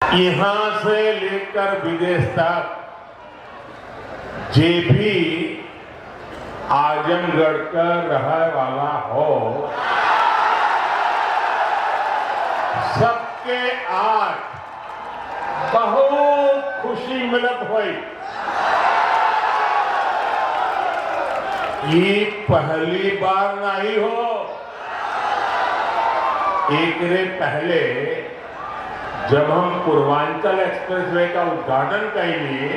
यहां से लेकर विदेश तक जे भी आजमगढ़ का रहने वाला हो, सबके आज बहुत खुशी मिलत हुई। ये पहली बार नहीं हो। एक रे पहले जब हम पूर्वांचल एक्सप्रेसवे का उद्घाटन करेंगे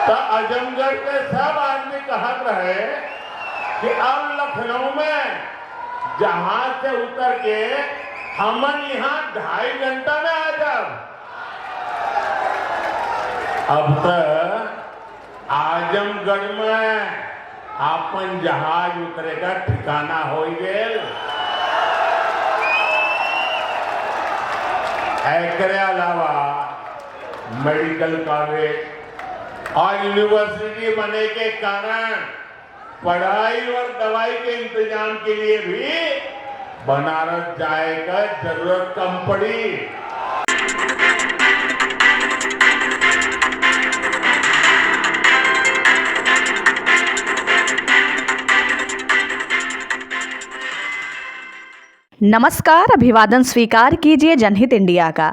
तो आजमगढ़ के सब आदमी कहत रहे कि अब लखनऊ में जहाज से उतर के हमन यहाँ 2.5 घंटा में आ जाओ। अब तक आजमगढ़ में अपन जहाज उतरेगा ठिकाना हो गए। एकरे अलावा मेडिकल कॉलेज और यूनिवर्सिटी बने के कारण पढ़ाई और दवाई के इंतजाम के लिए भी बनारस जाए का जरूरत कम पड़ी। नमस्कार, अभिवादन स्वीकार कीजिए जनहित इंडिया का।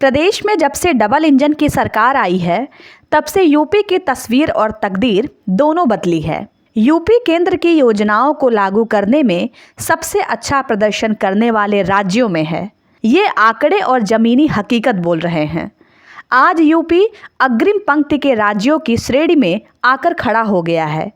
प्रदेश में जब से डबल इंजन की सरकार आई है तब से यूपी की तस्वीर और तकदीर दोनों बदली है। यूपी केंद्र की योजनाओं को लागू करने में सबसे अच्छा प्रदर्शन करने वाले राज्यों में है। ये आंकड़े और ज़मीनी हकीकत बोल रहे हैं। आज यूपी अग्रिम पंक्ति के राज्यों की श्रेणी में आकर खड़ा हो गया है।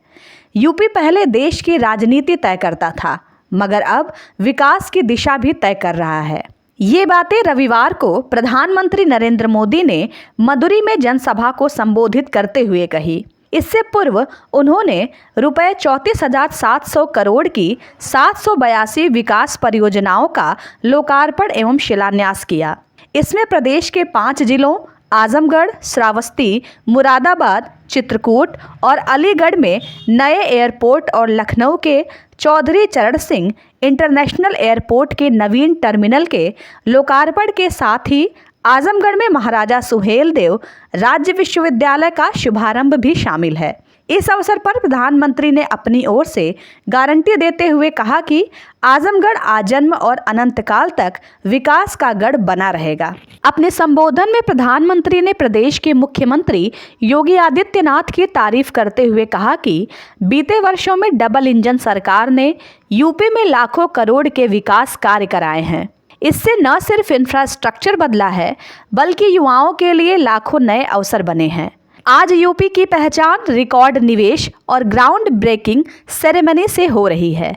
यूपी पहले देश की राजनीति तय करता था, मगर अब विकास की दिशा भी तय कर रहा है। ये बातें रविवार को प्रधानमंत्री नरेंद्र मोदी ने मदुरै में जनसभा को संबोधित करते हुए कही। इससे पूर्व उन्होंने रुपए 34,700 करोड़ की 782 विकास परियोजनाओं का लोकार्पण एवं शिलान्यास किया। इसमें प्रदेश के 5 जिलों आजमगढ़, श्रावस्ती, मुरादाबाद, चित्रकूट और अलीगढ़ में नए एयरपोर्ट और लखनऊ के चौधरी चरण सिंह इंटरनेशनल एयरपोर्ट के नवीन टर्मिनल के लोकार्पण के साथ ही आजमगढ़ में महाराजा सुहेलदेव राज्य विश्वविद्यालय का शुभारंभ भी शामिल है। इस अवसर पर प्रधानमंत्री ने अपनी ओर से गारंटी देते हुए कहा कि आजमगढ़ आजन्म और अनंत काल तक विकास का गढ़ बना रहेगा। अपने संबोधन में प्रधानमंत्री ने प्रदेश के मुख्यमंत्री योगी आदित्यनाथ की तारीफ करते हुए कहा कि बीते वर्षों में डबल इंजन सरकार ने यूपी में लाखों करोड़ के विकास कार्य कराए हैं। इससे न सिर्फ इंफ्रास्ट्रक्चर बदला है, बल्कि युवाओं के लिए लाखों नए अवसर बने हैं। आज यूपी की पहचान रिकॉर्ड निवेश और ग्राउंड ब्रेकिंग सेरेमनी से हो रही है।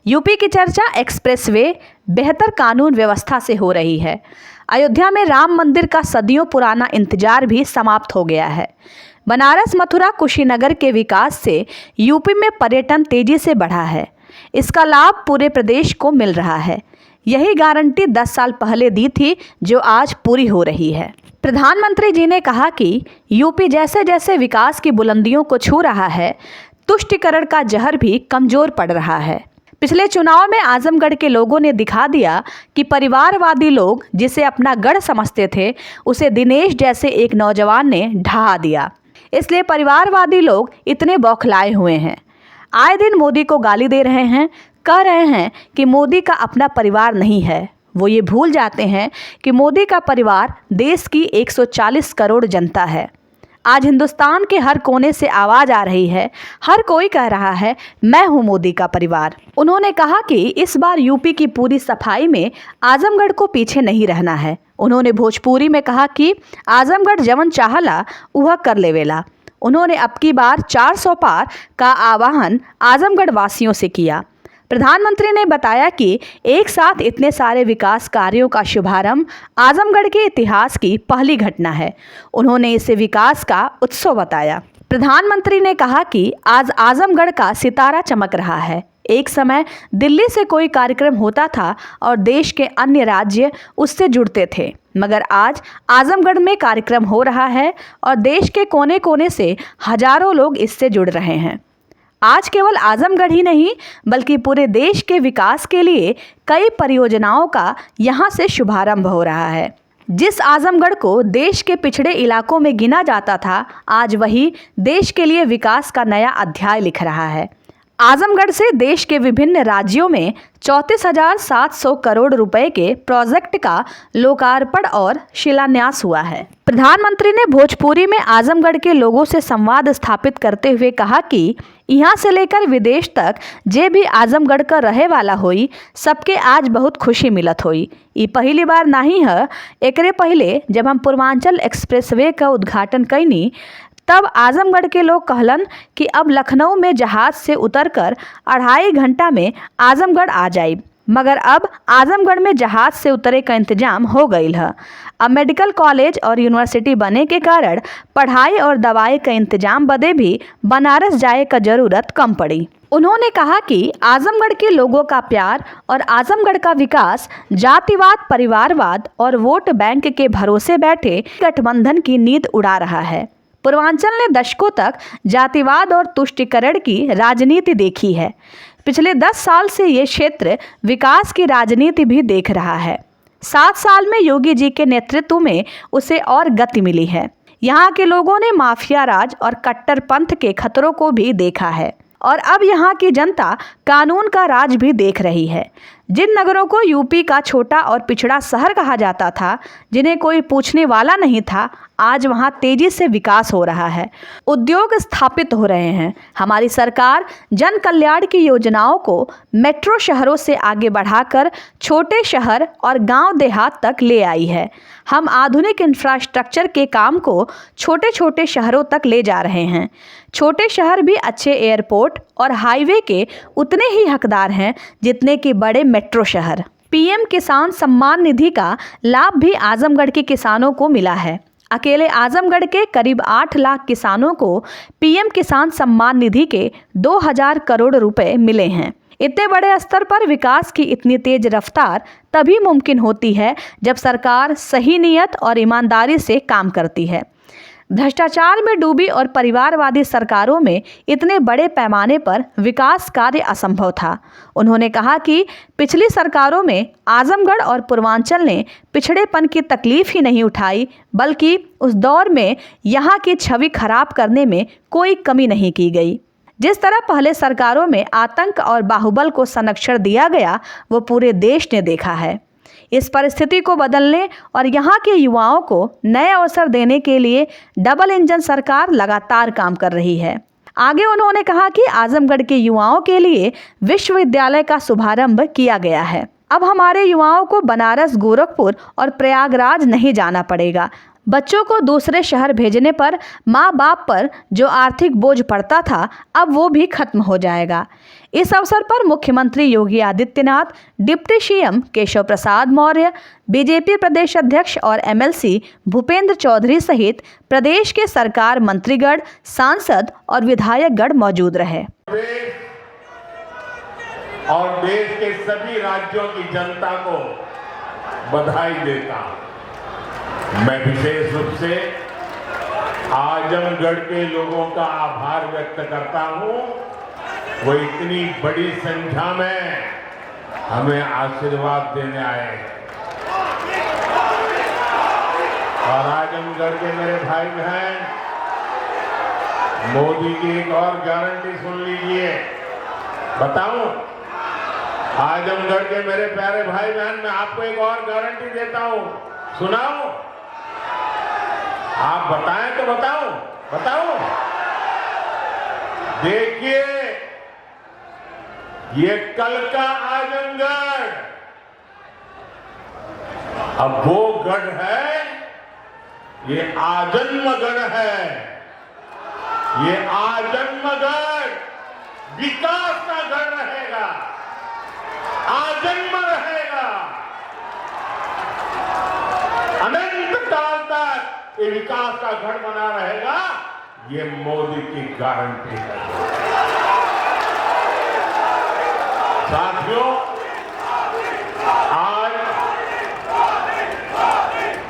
यूपी की चर्चा एक्सप्रेसवे, बेहतर कानून व्यवस्था से हो रही है। अयोध्या में राम मंदिर का सदियों पुराना इंतजार भी समाप्त हो गया है। बनारस, मथुरा, कुशीनगर के विकास से यूपी में पर्यटन तेजी से बढ़ा है। इसका लाभ पूरे प्रदेश को मिल रहा है। यही गारंटी 10 साल पहले दी थी, जो आज पूरी हो रही है। प्रधानमंत्री जी ने कहा कि यूपी जैसे जैसे विकास की बुलंदियों को छू रहा है, तुष्टीकरण का जहर भी कमजोर पड़ रहा है। पिछले चुनाव में आजमगढ़ के लोगों ने दिखा दिया कि परिवारवादी लोग जिसे अपना गढ़ समझते थे, उसे दिनेश जैसे एक नौजवान ने ढहा दिया। इसलिए परिवारवादी लोग इतने बौखलाए हुए हैं। आए दिन मोदी को गाली दे रहे हैं, कह रहे हैं कि मोदी का अपना परिवार नहीं है। वो ये भूल जाते हैं कि मोदी का परिवार देश की 140 करोड़ जनता है। आज हिंदुस्तान के हर कोने से आवाज़ आ रही है, हर कोई कह रहा है मैं हूँ मोदी का परिवार। उन्होंने कहा कि इस बार यूपी की पूरी सफाई में आजमगढ़ को पीछे नहीं रहना है। उन्होंने भोजपुरी में कहा कि आजमगढ़ जवन चाहला वह कर लेवेला। उन्होंने अब की बार 400 पार का आह्वान आजमगढ़ वासियों से किया। प्रधानमंत्री ने बताया कि एक साथ इतने सारे विकास कार्यों का शुभारंभ आजमगढ़ के इतिहास की पहली घटना है। उन्होंने इसे विकास का उत्सव बताया। प्रधानमंत्री ने कहा कि आज आजमगढ़ का सितारा चमक रहा है। एक समय दिल्ली से कोई कार्यक्रम होता था और देश के अन्य राज्य उससे जुड़ते थे, मगर आज आजमगढ़ में कार्यक्रम हो रहा है और देश के कोने कोने से हजारों लोग इससे जुड़ रहे हैं। आज केवल आजमगढ़ ही नहीं, बल्कि पूरे देश के विकास के लिए कई परियोजनाओं का यहाँ से शुभारंभ हो रहा है। जिस आजमगढ़ को देश के पिछड़े इलाकों में गिना जाता था, आज वही देश के लिए विकास का नया अध्याय लिख रहा है। आजमगढ़ से देश के विभिन्न राज्यों में 34,700 करोड़ रुपए के प्रोजेक्ट का लोकार्पण और शिलान्यास हुआ है। प्रधानमंत्री ने भोजपुरी में आजमगढ़ के लोगों से संवाद स्थापित करते हुए कहा कि यहाँ से लेकर विदेश तक जे भी आजमगढ़ का रहे वाला होई, सबके आज बहुत खुशी मिलत होई। ये पहली बार नहीं है, एकरे पहले जब हम पूर्वांचल एक्सप्रेसवे का उद्घाटन कैनी तब आजमगढ़ के लोग कहलन कि अब लखनऊ में जहाज से उतरकर 2.5 घंटा में आजमगढ़ आ जाए, मगर अब आजमगढ़ में जहाज से उतरे का इंतजाम हो गई है। अब मेडिकल कॉलेज और यूनिवर्सिटी बने के कारण पढ़ाई और दवाई का इंतजाम बदे भी बनारस जाए का जरूरत कम पड़ी। उन्होंने कहा कि आजमगढ़ के लोगों का प्यार और आजमगढ़ का विकास जातिवाद, परिवारवाद और वोट बैंक के भरोसे बैठे गठबंधन की नींद उड़ा रहा है। पूर्वांचल ने दशकों तक जातिवाद और तुष्टीकरण की राजनीति देखी है। पिछले 10 साल से ये क्षेत्र विकास की राजनीति भी देख रहा है। 7 साल में योगी जी के नेतृत्व में उसे और गति मिली है। यहाँ के लोगों ने माफिया राज और कट्टरपंथ के खतरों को भी देखा है और अब यहाँ की जनता कानून का राज भी देख रही है। जिन नगरों को यूपी का छोटा और पिछड़ा शहर कहा जाता था, जिन्हें कोई पूछने वाला नहीं था, आज वहाँ तेजी से विकास हो रहा है, उद्योग स्थापित हो रहे हैं। हमारी सरकार जन कल्याण की योजनाओं को मेट्रो शहरों से आगे बढ़ाकर छोटे शहर और गांव देहात तक ले आई है। हम आधुनिक इंफ्रास्ट्रक्चर के काम को छोटे छोटे शहरों तक ले जा रहे हैं। छोटे शहर भी अच्छे एयरपोर्ट और हाईवे के उतने ही हकदार हैं जितने कि बड़े मेट्रो शहर। पीएम किसान सम्मान निधि का लाभ भी आजमगढ़ के किसानों को मिला है। अकेले आजमगढ़ के करीब 8 लाख किसानों को पीएम किसान सम्मान निधि के 2,000 करोड़ रुपए मिले हैं। इतने बड़े स्तर पर विकास की इतनी तेज रफ्तार तभी मुमकिन होती है जब सरकार सही नियत और ईमानदारी से काम करती है। भ्रष्टाचार में डूबी और परिवारवादी सरकारों में इतने बड़े पैमाने पर विकास कार्य असंभव था। उन्होंने कहा कि पिछली सरकारों में आजमगढ़ और पूर्वांचल ने पिछड़ेपन की तकलीफ ही नहीं उठाई, बल्कि उस दौर में यहाँ की छवि खराब करने में कोई कमी नहीं की गई। जिस तरह पहले सरकारों में आतंक और बाहुबल को संरक्षण दिया गया, वो पूरे देश ने देखा है। इस परिस्थिति को बदलने और यहाँ के युवाओं को नए अवसर देने के लिए डबल इंजन सरकार लगातार काम कर रही है। आगे उन्होंने कहा कि आजमगढ़ के युवाओं के लिए विश्वविद्यालय का शुभारंभ किया गया है। अब हमारे युवाओं को बनारस, गोरखपुर और प्रयागराज नहीं जाना पड़ेगा। बच्चों को दूसरे शहर भेजने पर माँ बाप पर जो आर्थिक बोझ पड़ता था, अब वो भी खत्म हो जाएगा। इस अवसर पर मुख्यमंत्री Yogi Adityanath, deputy CM Keshav Prasad Maurya, BJP प्रदेश अध्यक्ष और एमएलसी भूपेंद्र चौधरी सहित प्रदेश के सरकार मंत्रीगण, सांसद और विधायकगण मौजूद रहे। और देश के सभी राज्यों की जनता को बधाई देता हूं। मैं विशेष रूप से आजमगढ़ के लोगों का आभार व्यक्त करता हूं। वो इतनी बड़ी संख्या में हमें आशीर्वाद देने आए और आजमगढ़ के मेरे भाई बहन, मोदी की एक और गारंटी सुन लीजिए। बताऊं, आजमगढ़ के मेरे प्यारे भाई बहन, मैं आपको एक और गारंटी देता हूं, सुनाऊं? आप बताएं तो बताऊं? देखिए, ये कल का आजमगढ़ अब वो गढ़ है, ये आजन्मगढ़ है। ये आजन्मगढ़ विकास का गढ़ रहेगा, आजन्म रहेगा, अनंत काल तक ये विकास का गढ़ बना रहेगा। ये मोदी की गारंटी है। साथियों, आज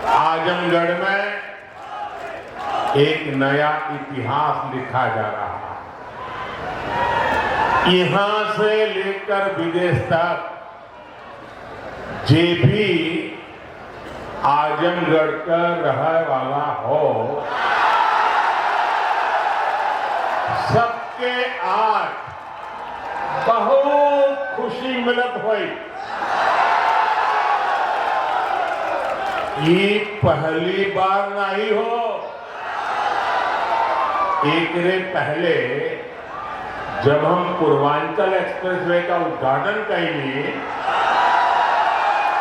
आजमगढ़ में एक नया इतिहास लिखा जा रहा है। यहां से लेकर विदेश तक जे भी आजमगढ़ का रहे वाला हो, सबके आज बहुत खुशी मिलत हुई। ये पहली बार नहीं हो, एक रे पहले जब हम पूर्वांचल एक्सप्रेसवे का उद्घाटन करेंगे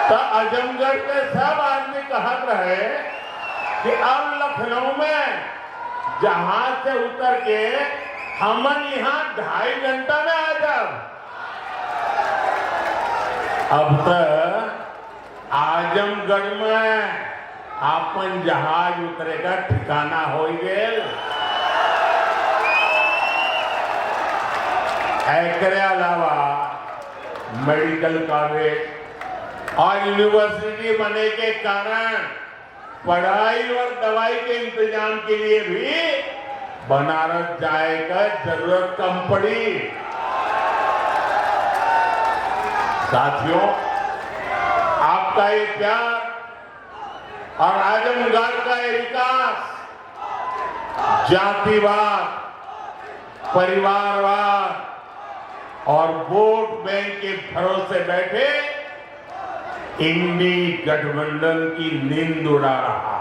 तो आजमगढ़ के सब आदमी कहत रहे कि अब लखनऊ में जहाज से उतर के हमन यहाँ 2.5 घंटा में आ जाओ। अब तक आजमगढ़ में आपन जहाज उतरेगा ठिकाना हो गेल। एकरे अलावा मेडिकल कॉलेज और यूनिवर्सिटी बने के कारण पढ़ाई और दवाई के इंतजाम के लिए भी बनारस जाए का जरूरत कम पड़ी। साथियों, आपका ये प्यार और आजमगढ़ का ये विकास जातिवाद, परिवारवाद और वोट बैंक के भरोसे बैठे इंडी गठबंधन की नींद उड़ा रहा है।